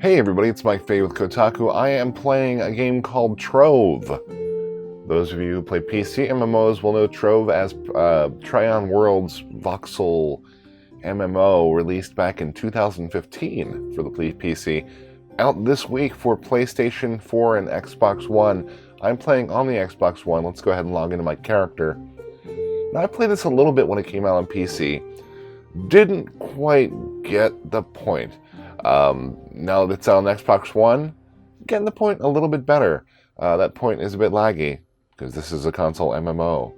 Hey everybody, it's Mike Fay with Kotaku. I am playing a game called Trove. Those of you who play PC MMOs will know Trove as Trion Worlds voxel MMO released back in 2015 for the PC. Out this week for PlayStation 4 and Xbox One. I'm playing on the Xbox One. Let's go ahead and log into my character. Now, I played this a little bit when it came out on PC. Didn't quite get the point. Now that it's on Xbox One, getting the point a little bit better. That point is a bit laggy, because this is a console MMO,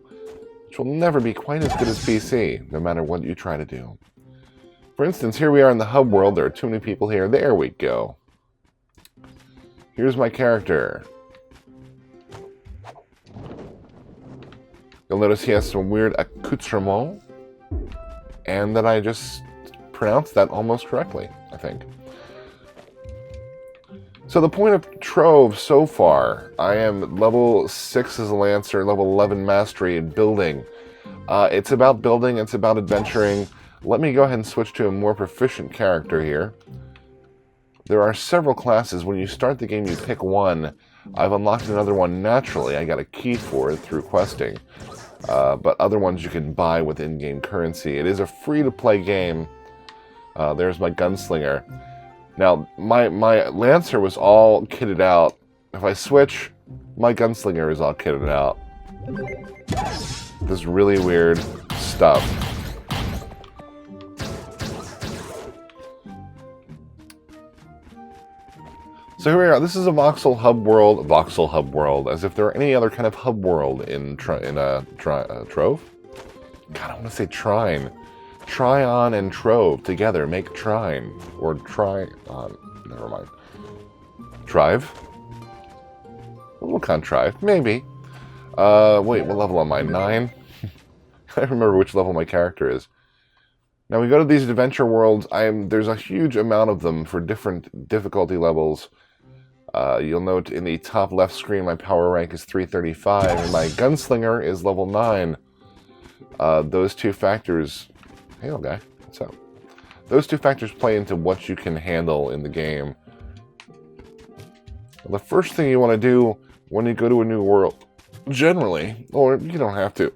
which will never be quite as good as PC, no matter what you try to do. For instance, here we are in the hub world. There are too many people here. There we go. Here's my character. You'll notice he has some weird accoutrement, and that I just pronounced that almost correctly, I think. So the point of Trove so far, I am level 6 as a Lancer, level 11 Mastery in building. It's about building, it's about adventuring. Let me go ahead and switch to a more proficient character here. There are several classes. When you start the game, you pick one. I've unlocked another one naturally. I got a key for it through questing. But other ones you can buy with in-game currency. It is a free-to-play game. There's my gunslinger. Now, my Lancer was all kitted out. If I switch, my gunslinger is all kitted out. This really weird stuff. So here we are. This is a voxel hub world, as if there are any other kind of hub world in Trove. God, I want to say Trine. Trion and Trove together make Trine. Or Trion. Never mind. Trive? We'll contrive. Maybe. Wait, what level am I? 9? I don't remember which level my character is. Now we go to these adventure worlds. There's a huge amount of them for different difficulty levels. You'll note in the top left screen my power rank is 335 and my gunslinger is level 9. Those two factors... Hey, little guy. What's up? Those two factors play into what you can handle in the game. The first thing you want to do when you go to a new world, generally, or you don't have to.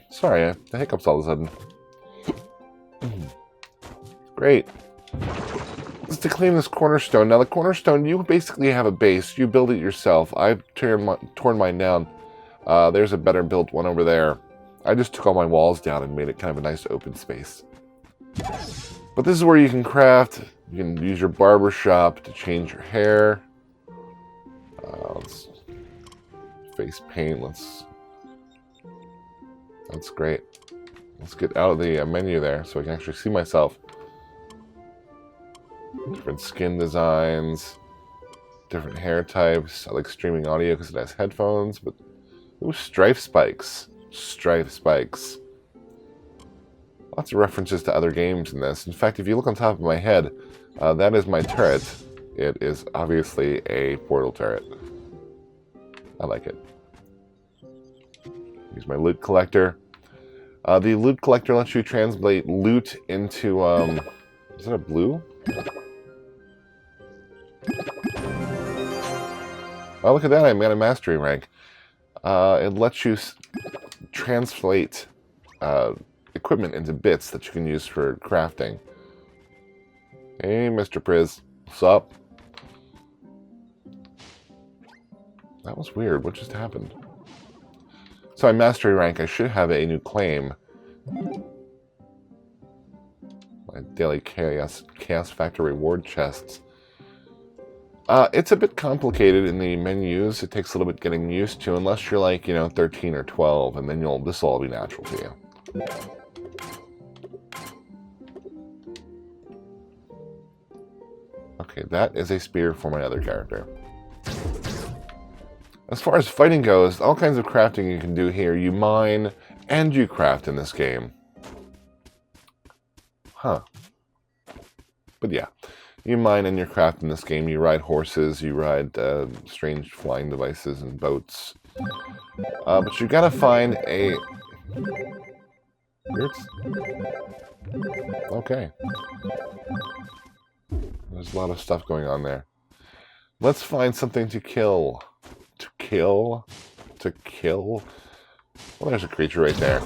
Sorry, the hiccups all of a sudden. Great. Is to claim this cornerstone. Now, the cornerstone, you basically have a base. You build it yourself. I've torn mine down. There's a better built one over there. I just took all my walls down and made it kind of a nice open space. But this is where you can craft. You can use your barber shop to change your hair. Let's face paint. That's great. Let's get out of the menu there so I can actually see myself. Different skin designs, different hair types. I like streaming audio because it has headphones, but ooh, strife spikes. Strife spikes. Lots of references to other games in this. In fact, if you look on top of my head, that is my turret. It is obviously a portal turret. I like it. Use my loot collector. The loot collector lets you translate loot into, is it a blue? Oh, look at that, I'm at a mastery rank. It lets you translate equipment into bits that you can use for crafting. Hey, Mr. Priz. What's up? That was weird. What just happened? So, I'm mastery rank. I should have a new claim. My daily chaos factor reward chests. It's a bit complicated in the menus. It takes a little bit getting used to, unless you're like, 13 or 12, and then this will all be natural to you. Okay, that is a spear for my other character. As far as fighting goes, all kinds of crafting you can do here. You mine and you craft in this game. Huh. But yeah. You mine and you craft in this game. You ride horses, you ride strange flying devices and boats. But you gotta find a Okay. There's a lot of stuff going on there. Let's find something to kill. To kill? To kill? Well, there's a creature right there.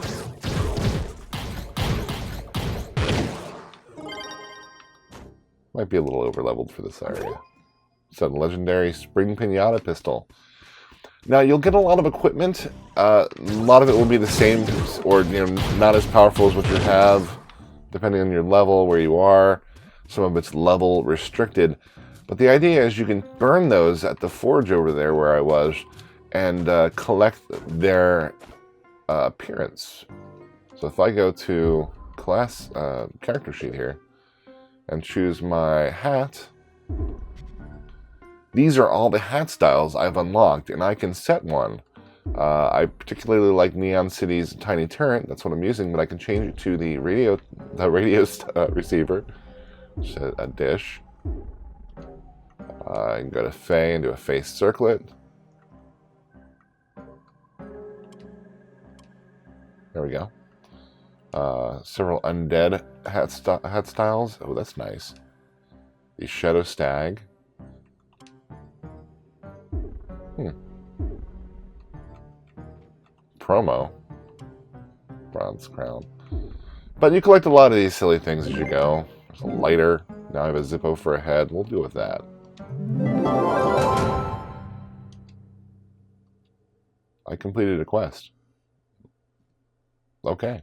Might be a little over-leveled for this area. It's a legendary spring pinata pistol. Now, you'll get a lot of equipment. A lot of it will be the same, or not as powerful as what you have, depending on your level, where you are. Some of it's level restricted. But the idea is you can burn those at the forge over there where I was, and collect their appearance. So if I go to class character sheet here, and choose my hat, these are all the hat styles I've unlocked, and I can set one. I particularly like Neon City's tiny turret. That's what I'm using, but I can change it to the radio receiver, which is a dish. I can go to Faye and do a face circlet. There we go. Several undead hat styles. Oh, that's nice. The Shadow Stag. Promo. Bronze Crown. But you collect a lot of these silly things as you go. There's a lighter. Now I have a Zippo for a head. We'll deal with that. I completed a quest. Okay.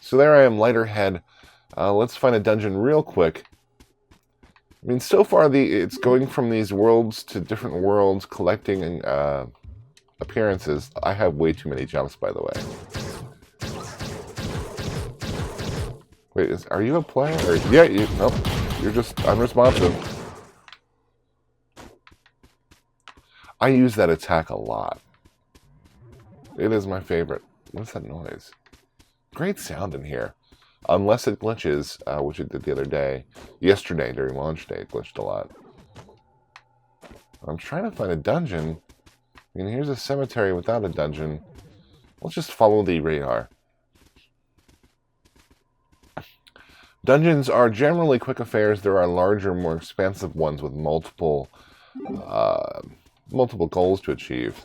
So there I am, lighter head. Let's find a dungeon real quick. I mean, so far it's going from these worlds to different worlds, collecting appearances. I have way too many jumps, by the way. Wait, are you a player? Or, yeah, nope. You're just unresponsive. I use that attack a lot. It is my favorite. What's that noise? Great sound in here. Unless it glitches, which it did the other day. Yesterday, during launch day, it glitched a lot. I'm trying to find a dungeon. I mean, here's a cemetery without a dungeon. Let's just follow the radar. Dungeons are generally quick affairs. There are larger, more expansive ones with multiple goals to achieve.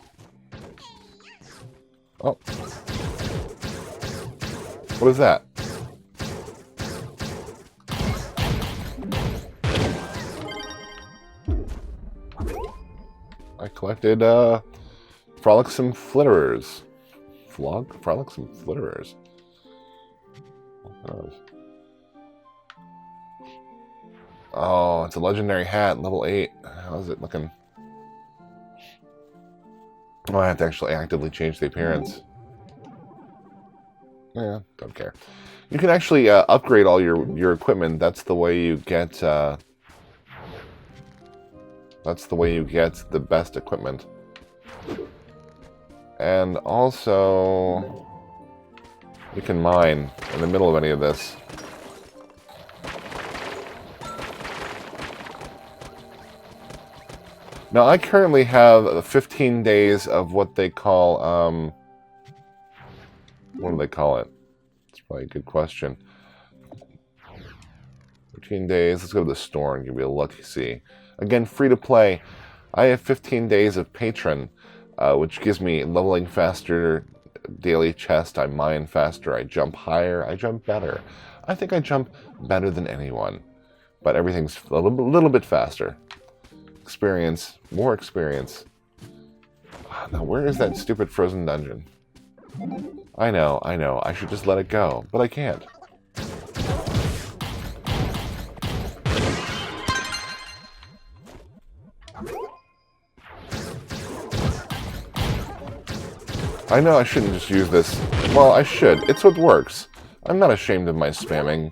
Oh. What is that? I collected frolicsome flitterers. Frolicsome flitterers. Oh, it's a legendary hat, level 8. How's it looking? Oh, I have to actually actively change the appearance. Yeah, don't care. You can actually upgrade all your equipment. That's the way you get. That's the way you get the best equipment. And also, you can mine in the middle of any of this. Now, I currently have 15 days of what they call, what do they call it? It's probably a good question. 15 days. Let's go to the store and give you a look. See, again, free to play. I have 15 days of patron, which gives me leveling faster, daily chest. I mine faster. I jump higher. I jump better. I think I jump better than anyone, but everything's a little bit faster. Experience, more experience. Now, where is that stupid frozen dungeon? I know. I should just let it go, but I can't. I know I shouldn't just use this. Well, I should. It's what works. I'm not ashamed of my spamming.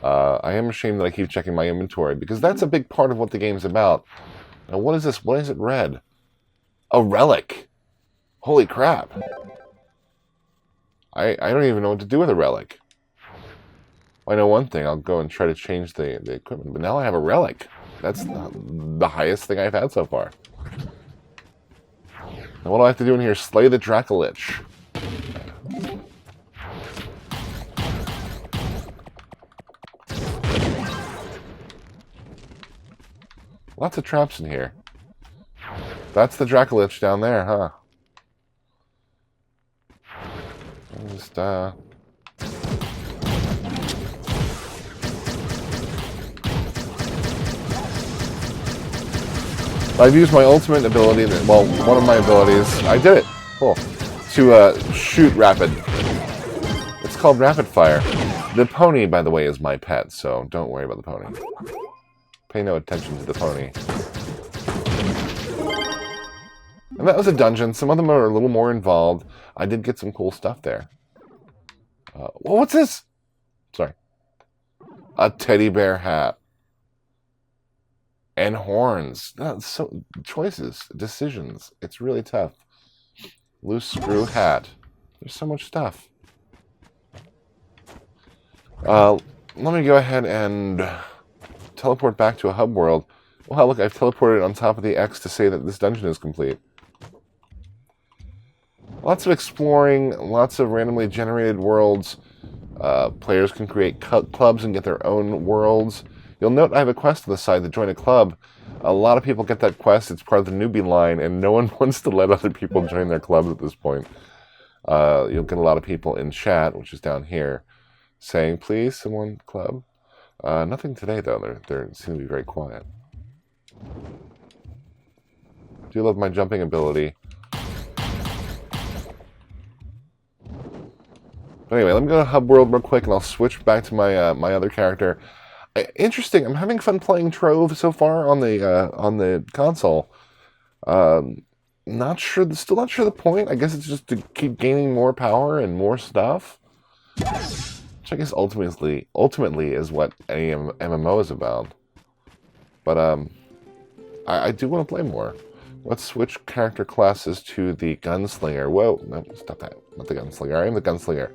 I am ashamed that I keep checking my inventory, because that's a big part of what the game's about. Now, what is this? Why is it red? A relic. Holy crap. I don't even know what to do with a relic. I know one thing. I'll go and try to change the equipment, but now I have a relic. That's the highest thing I've had so far. Now, what do I have to do in here? Slay the Dracolich. Lots of traps in here. That's the Dracolich down there, huh? Just, I've used my ultimate ability, well, one of my abilities. I did it! Cool. To shoot rapid. It's called rapid fire. The pony, by the way, is my pet, so don't worry about the pony. Pay no attention to the pony. And that was a dungeon. Some of them are a little more involved. I did get some cool stuff there. Well, what's this? Sorry. A teddy bear hat. And horns. So choices, decisions. It's really tough. Loose screw hat. There's so much stuff. Let me go ahead and teleport back to a hub world. Wow, look, I've teleported on top of the X to say that this dungeon is complete. Lots of exploring, lots of randomly generated worlds. Players can create clubs and get their own worlds. You'll note I have a quest on the side to join a club. A lot of people get that quest. It's part of the newbie line, and no one wants to let other people join their clubs at this point. You'll get a lot of people in chat, which is down here, saying, please, someone club. Nothing today, though. They seem to be very quiet. I do love my jumping ability. But anyway, let me go to Hub World real quick, and I'll switch back to my my other character. Interesting. I'm having fun playing Trove so far on the console. Not sure. Still not sure the point. I guess it's just to keep gaining more power and more stuff. Which I guess ultimately is what any MMO is about. But I do want to play more. Let's switch character classes to the Gunslinger. Whoa, no, stop that. Not the Gunslinger. I am the Gunslinger.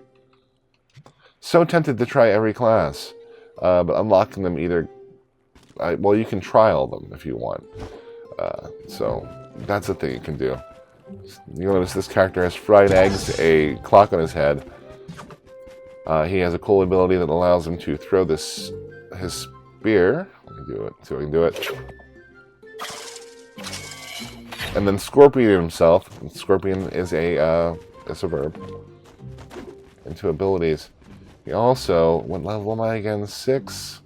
So tempted to try every class. But unlocking them either... well, you can trial them if you want. So that's the thing you can do. You'll notice this character has fried eggs, a clock on his head. He has a cool ability that allows him to throw his spear. Let me do it. See if I can do it. And then Scorpion himself. Scorpion is a verb. Into abilities. He also, what level am I again? 6.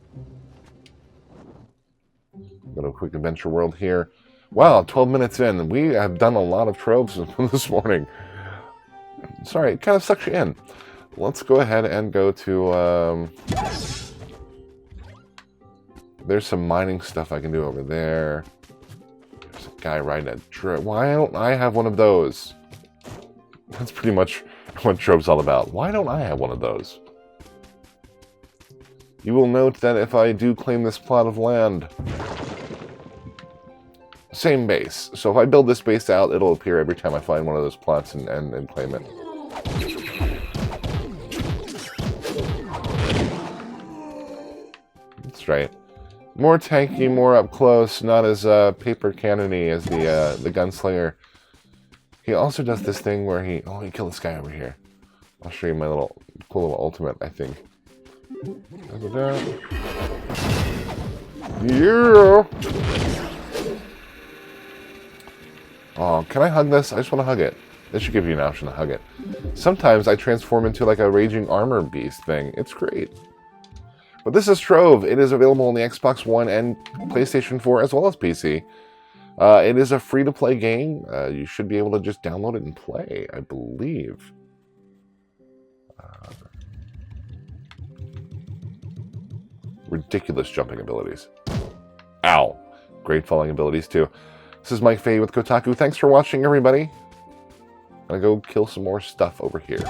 Go to a quick adventure world here. Wow, 12 minutes in. We have done a lot of troves this morning. Sorry, it kind of sucks you in. Let's go ahead and go to... there's some mining stuff I can do over there. There's a guy riding a trove. Why don't I have one of those? That's pretty much what Trove's all about. Why don't I have one of those? You will note that if I do claim this plot of land, same base. So if I build this base out, it'll appear every time I find one of those plots and claim it. That's right. More tanky, more up close, not as paper cannony as the Gunslinger. He also does this thing where he killed this guy over here. I'll show you my cool little ultimate, I think. Yeah. Oh, can I hug this? I just want to hug it. This should give you an option to hug it. Sometimes I transform into like a raging armor beast thing. It's great. But this is Trove. It is available on the Xbox One and PlayStation 4 as well as PC. It is a free-to-play game. You should be able to just download it and play, I believe. Ridiculous jumping abilities. Ow. Great falling abilities, too. This is Mike Fay with Kotaku. Thanks for watching, everybody. I'm gonna go kill some more stuff over here.